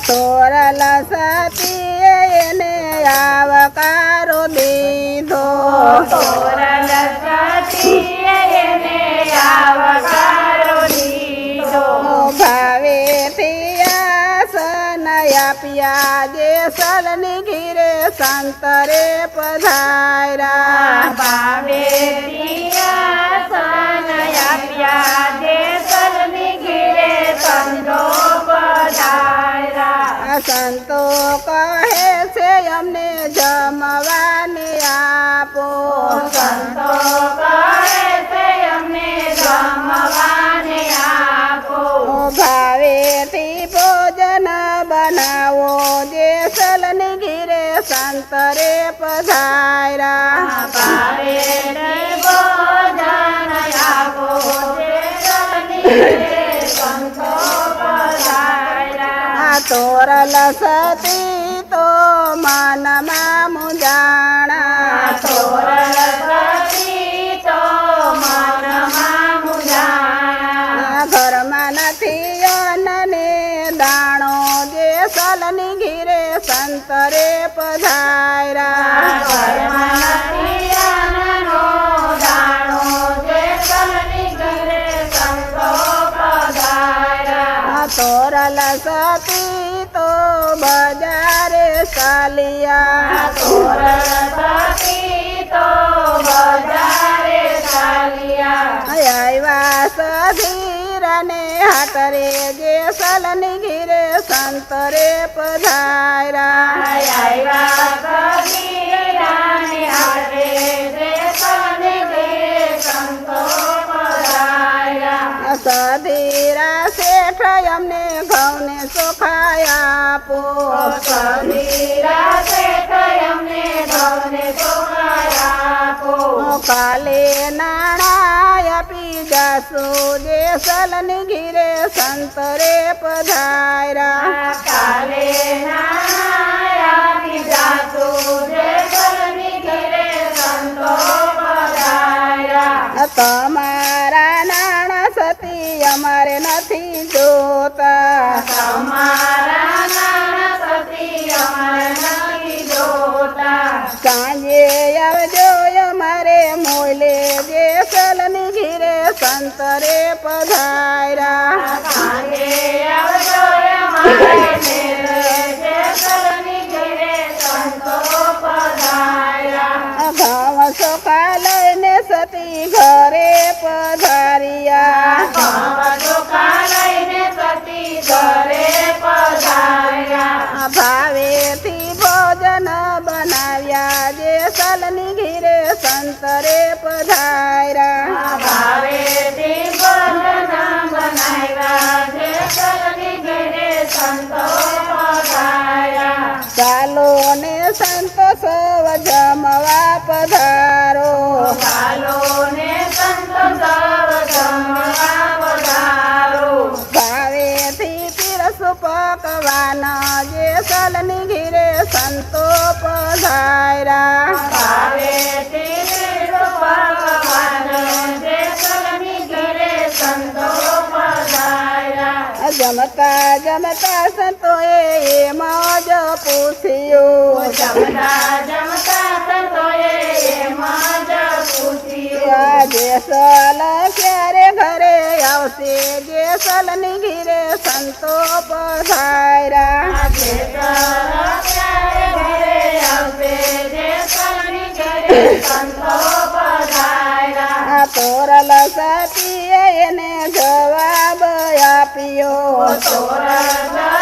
તોરલ સતીએ એને આવકારો દીધો. તોરલ સતીએ એને આવકારો દીધો. ભાવેથી આસન આપ્યા જેસલની ઘીરે સંતરે પધાર્યા. ભાવેથી આસન આપ્યા જેસલની ઘીરે સંતો પધાર્યા. સંતો કહે છે અમને જમવાને આપો. સંતો કહે છે અમને જમવાને આપો. ભાવેથી ભોજન બનાવો જેસલની ઘીરે સંતરે પધાર્યા. ભાવેથી ભોજન આપો જેસલની ઘીરે સંતો પધાર્યા. તોરલ સતી તો મનમાં મુંજાણા. તોરલ સતી તો મનમાં મુંજાણા. ઘરમાં નથી અન્નને દાણો જેસલની ઘીરે સંતરે પધાર્યા. ઘરમાં નથી અન્નનો દાણો જેસલની ઘીરે સંતો પધાર્યા. તોરલ સતી તો બજારે ચાલ્યા. તોરલ સતી તો બજારે ચાલ્યા. આવ્યા સધીરને હાટરે જેસલની ઘીરે સંતરે પધાર્યા. આવ્યા કબીરાને હાથે જેસલની ઘીરે સંતો પધાર્યા. સધીરા શેઠ અમને ઘઉંને ચોખાયા આપો. સધીરા શેઠ અમને ઘઉંને ચોખાયા આપો. કાલે નાણાં આપી જાશું જેસલની ઘીરે સંતરે પધાર્યા. કાલે નાણાં આપી જાશું જેસલની ઘીરે સંતો પધાર્યા. તમારા નાણાં સતી અમારે નથી જોતા. તમારા નાણાં સતી અમારે નથી જોતા. સાંજે આવજો અમારે મોલે જેસલની ઘીરે સંતરે પધાર્યા. સાંજે આવજો અમારે ઘેરે જેસલની ઘીરે સંતો પધાર્યા. ઘઉં ચોખા લઈને સતી ઘરે પધાર્યા. ઘઉં ચોખા લઈને સતી ઘરે પધાર્યા. ભાવેથી ભોજન બનાવ્યા જેસલની ઘીરે સંતરે પધાર્યા. ભાવેથી ભોજન બનાવ્યા જેસલની ઘીરે સંતો પધાર્યા. ચાલો ને સંતો સૌ જમવા પધારો. ચાલો ને સંતો સૌ જમવા પધારો. ભાવેથી પીરસું પકવાન જેસલની ઘીરે સંતો પધાર્યા. ભાવેથી પકવાન જેસલની ઘીરે સંતો પધાર્યા. જમતા જમતા સંતોએ એમ જ પૂછ્યું. જમતા જમતા સંતોએ એમ જ પૂછ્યું. જેસલ ક્યારે ઘરે આવશે જેસલની ઘીરે સંતો પધાર્યા. ઘરે આવશે જેસલની ઘીરે સંતો પધાર્યા. તોરલ સતીએ એને જવાબ આપ્યો. તોરલ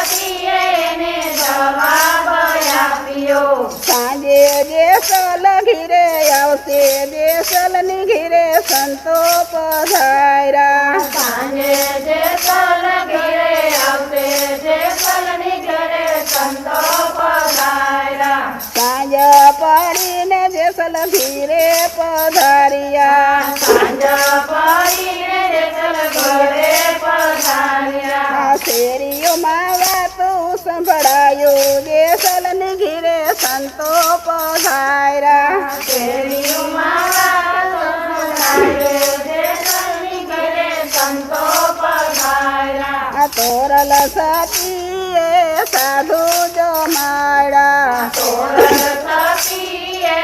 સતીએ એને જવાબ આપ્યો. સાંજે જેસલ ઘીરે આવશે જેસલની ઘીરે સંતો પધાર્યા. સાંજે જેસલ ઘરે આવશે જેસલની ઘરે સંતો પધાર્યા. સાંજ પડીને જેસલ ઘીરે પધાર્યા. સાંજ પડીને જેસલ ઘરે પધાર્યા. શેરીઓમાં વાતું સંભળાયું જેસલની ઘીરે સંતો પધાર્યા. શેરીઓમાં વાતો સંભળાય જેસલની ઘરે તોરલ સતીએ સાધુ જમાડ્યા તોરલ સતીએ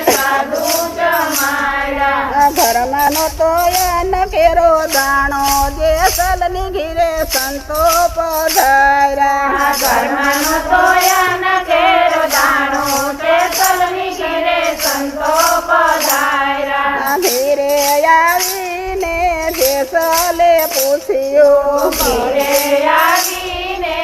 સાધુ જમાડ્યા ઘરમાં નહોતો અન્ન કેરો દાણો જેસલની ઘીરે સંતો પધાર્યા ઘરમાં નહોતો અન્ન કેરો દાણો જેસલની ઘેરે સંતો પધાર્યા ઘીરે આવીને જેસલે પૂછ્યું ઘેરે આવીને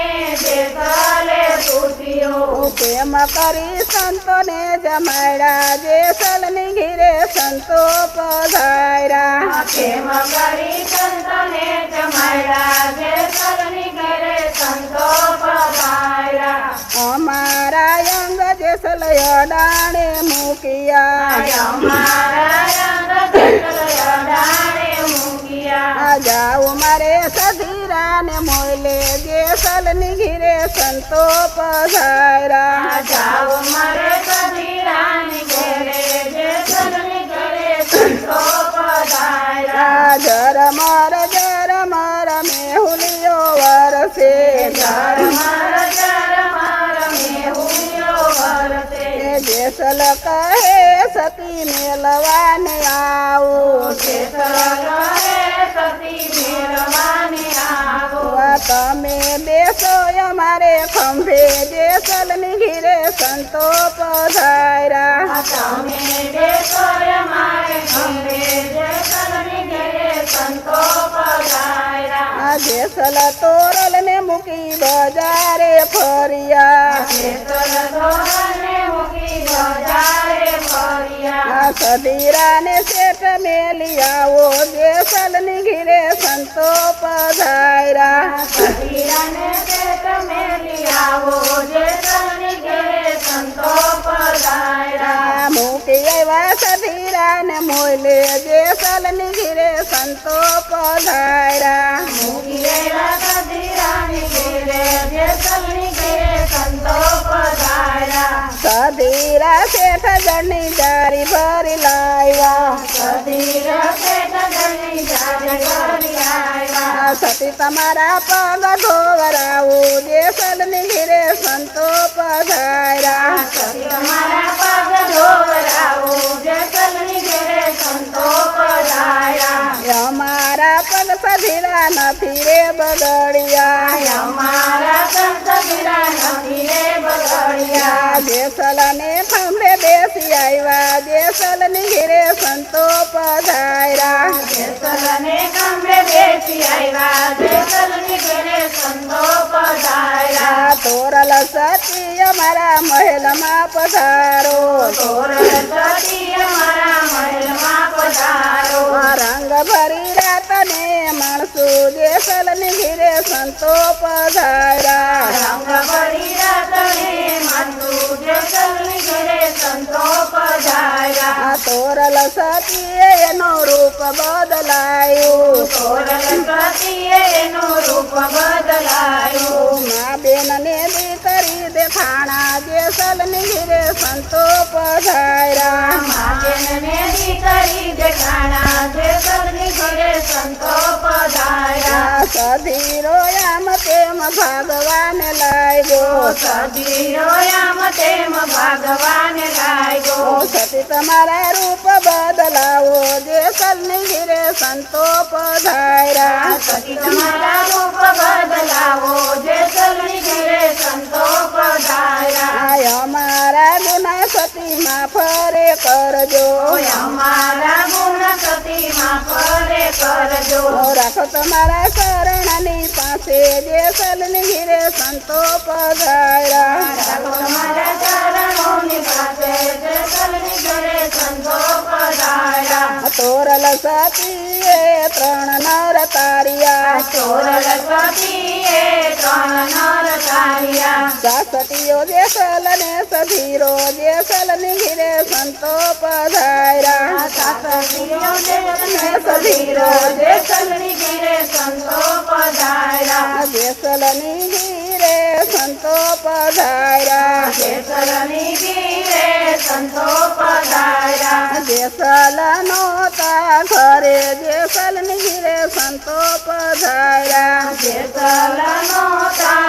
જેસલે પૂછ્યું કેમ કરી સંતોને જમાડ્યા જેસલની ઘીરે સંતો પધાર્યા કેમ કરી સંતોને જમાડ્યા જેસલની ઘેરે સંતો પધાર્યા અમારા અંગ જેસલ અડાણે મૂક્યા અમારા રંગ જેસલ અડાણે મૂક્યા જાઉ મારે સધીરાને મોલે જેસલની ઘીરે સંતો પધાર્યા જાઓ મારે કબીરાની ઘેરે જેસલની ઘેરે સંતો પધાર્યા ઝરમર મેહુલિયો વરસે ઝરમર મેહુલિયો વરસે જેસલ કહે સતી મેલવાને આવું જેસલ કહે સતી મેળવાને આવો તમે બેસો અમારે ખંભે જેસલની ઘીરે સંતો પધાર્યા તમે બેસો અમારે ઘરે જેસલની ઘેરે સંતો પધાર્યા જેસલ તોરલ ને મૂકી બજારે ફર્યા જેસલ ધોરણે મૂકી બજારે ફર્યા સધીરાને શેઠ મેલી આવો જેસલની ઘીરે સંતો પધાર્યા કબીરાને પેટ મેલી આવો જેસલની ઘેરે સંતો પધાર્યા મૂકી આવ્યા સધીરાને મોલે જેસલની ઘીરે સંતો પધાર્યા મૂકી આવ્યા કબીરાની ઘેરે જેસલની ઘેરે સંતો પધાર્યા સધીરા શેઠ જણની જારી ભરી લાવ્યા કબીરા પેટ ગણી જારે કરી આવ્યા સતી તમારા પગ ધોવરાવું જેસલની ઘીરે સંતો પધાર્યા સતી તમારા પગ ધોવરાવો જેસલની ઘેરે સંતો પધાર્યા અમારા પગ સધીરા નથી રે બગડ્યા અમારા સંત કબીરા નથી રે બગડ્યા જેસલને ખંભે બેસી આવ્યા જેસલની ઘીરે સંતો પધાર્યા જેસલને ખંભે બેસી આવ્યા જેસલની ઘેરે સંતો પધાર્યા તોરલ સતી અમારા મહેલમાં પધારો તોરલ સતી અમારા મહેલમાં પધારો રંગ ભરી રાતને માણસું જેસલની ઘીરે સંતો પધાર્યા રંગ ભરી રાતને માનતું જેસલની ઘેરે સંતો પધાર્યા તોરલ સતીએ એનો રૂપ બદલાયું તોરલ સતીએ એનું રૂપ બદલાયું મા બેનને દીકરી દેખાણા જેસલની ઘીરે સંતો પધાર્યા માજેને દીકરી દેખાણા જેસલની ઘેરે સંતો પધાર્યા સધીરો આમ તેમ ભગવાન લાગ્યો સદીરો આમ તેમ ભગવાન લાગ્યો સતી તમારા રૂપ બદલાવો જેસલની ઘીરે સંતો પધાર્યા સતી તમારા રૂપ બદલાવો જેસલની ઘેરે સંતો પધાર્યા અમારા ગુના સતીમાં ફરે કરજો અમારા ગુણ સતીમાં ફરે કરજો રાખો તમારા શરણની પાસે જેસલની ઘીરે સંતો પધાર્યા તમારા ચરણોની પાસે જેસલની ઘેરે સંતો પધાર્યા તોરલ સતીએ 3 નર તાર્યા ચોરલ સતીએ 3 નર તાર્યા સતીઓ જેસલને સધીરો જેસલની ઘીરે સંતો પધાર્યા સતીઓ સધીરો જેસલની ઘેરે સંતો પધાર્યા જેસલની ઘીરે સંતો પધાર્યા જેસલની ઘેરે સંતો પધાર્યા જેસલ નોતા ઘરે જેસલની ઘીરે સંતો પધાર્યા જેસલનો તારો